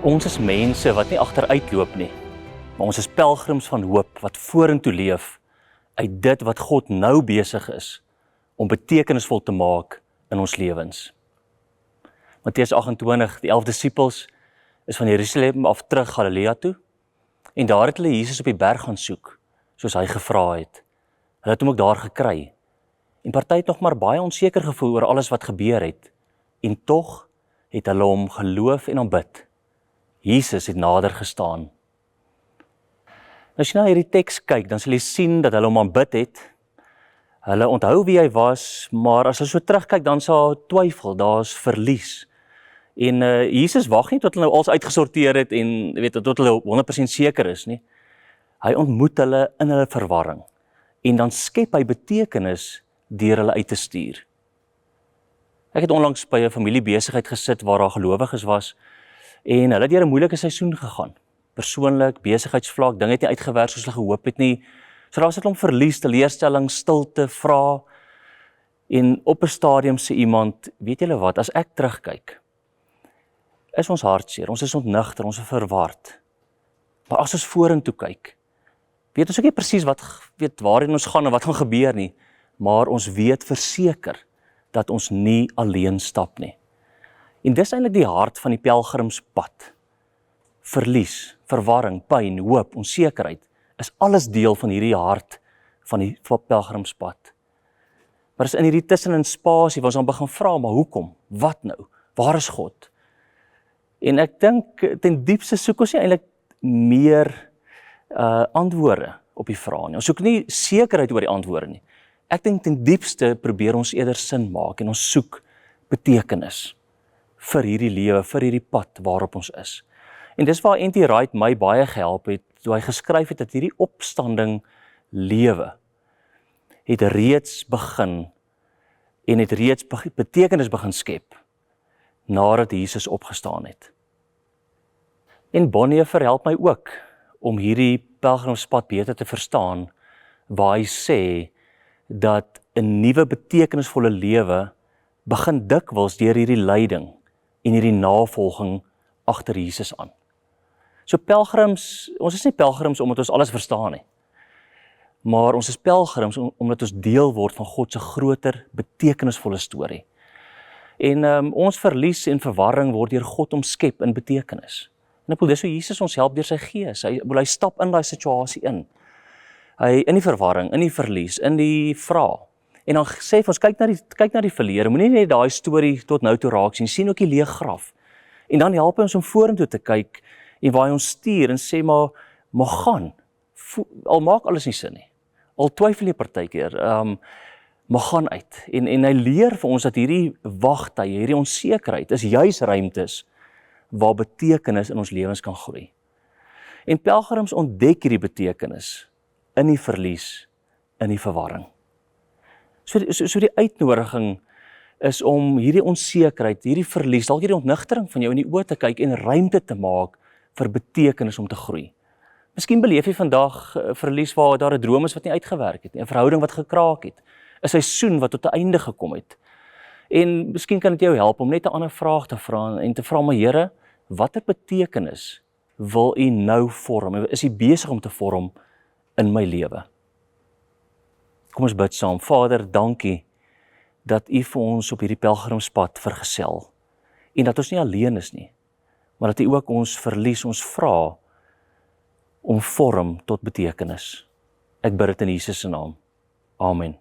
Ons is mense wat nie agteruitloop nie, maar ons is pelgrims van hoop wat vorentoe leef uit dit wat God nou besig is om betekenisvol te maak in ons lewens. Matteus 28, die 11 disippels is van Jerusalem af terug Galilea toe en daar het hulle Jesus op die berg gaan soek, soos hy gevra het. Hulle het hom ook daar gekry en party het nog maar baie onseker gevoel oor alles wat gebeur het en tog het hulle hom geloof en aanbid. Jesus het nader gestaan. As jy na hierdie teks kyk, dan sal jy sien dat hulle hom aanbid het. Hulle onthou wie hy was, maar as hulle so terugkyk, dan sal twyfel, daar's verlies. En Jesus wag nie tot hulle nou alles uitgesorteer het en tot hulle 100% seker is nie. Hy ontmoet hulle in hulle verwarring en dan skep hy betekenis deur hulle uit te stuur. Ek het onlangs by 'n familiebesigheid gesit waar daar gelowiges was en hulle het deur 'n moeilike seisoen gegaan. Persoonlik, besigheidsvlak, dinge het nie uitgewerk soos hulle gehoop het nie. So daar was 'n klomp verlies, teleurstelling, stilte, vrae. En op 'n stadium sê iemand, weet julle wat, as ek terugkyk, is ons hartseer, ons is ontnigter, ons is verward. Maar as ons vorentoe kyk, weet ons ook nie presies waarheen ons gaan en wat gaan gebeur nie, maar ons weet verseker dat ons nie alleen stap nie. En dis eintlik die hart van die pelgrimspad. Verlies, verwarring, pyn, hoop, onsekerheid is alles deel van hierdie hart van die pelgrimspad. Maar is in hierdie tussenin spasie waar ons dan begin vra, maar hoekom? Wat nou? Waar is God? En ek dink ten diepste soek ons nie eintlik meer antwoorde op die vrae nie. Ons soek nie sekerheid oor die antwoorde nie. Ek dink ten diepste probeer ons eerder sin maak en ons soek betekenis vir hierdie lewe, vir hierdie pad waarop ons is. En dis waar N.T. Wright my baie gehelp het, toe hy geskryf het dat hierdie opstanding lewe het reeds begin en het reeds betekenis begin skep nadat Jesus opgestaan het. En Bonhoeffer help my ook om hierdie pelgrimspad beter te verstaan, waar hy sê dat 'n nuwe betekenisvolle lewe begin dikwels deur hierdie lyding en hierdie navolging agter Jesus aan. So pelgrims, ons is nie pelgrims omdat ons alles verstaan nie, maar ons is pelgrims omdat ons deel word van God se groter betekenisvolle storie. En ons verlies en verwarring word deur God omskep in betekenis. En ek bedoel, dis hoe Jesus ons help deur sy gees. Hy stap in daai situasie in. Hy in die verwarring, in die verlies, in die vraag. En dan sê hy vir ons, kyk na die verlede, moenie net daai storie tot nou toe raak sien ook die leë graf. En dan help hy ons om vorentoe te kyk en waar hy ons stuur en sê maar gaan, al maak alles nie sin nie, al twyfel jy partykeer, maar gaan uit. En hy leer vir ons dat hierdie wagtye, hierdie onsekerheid is juis ruimtes waar betekenis in ons lewens kan groei. En pelgrims ontdek hierdie betekenis in die verlies, in die verwarring. So die uitnodiging is om hierdie onsekerheid, hierdie verlies, dalk hierdie ontnigtering van jou in die oë te kyk en ruimte te maak vir betekenis om te groei. Miskien beleef jy vandag verlies waar daar 'n droom is wat nie uitgewerk het nie, 'n verhouding wat gekraak het, 'n seisoen wat tot 'n einde gekom het. En miskien kan dit jou help om net 'n ander vraag te vra en te vra, maar Here, watter betekenis wil U nou vorm? Is U besig om te vorm in my lewe? Kom ons bid saam. Vader, dankie dat U vir ons op hierdie pelgrimspad vergesel en dat ons nie alleen is nie, maar dat U ook ons verlies, ons vra om vorm tot betekenis. Ek bid dit in Jesus se naam. Amen.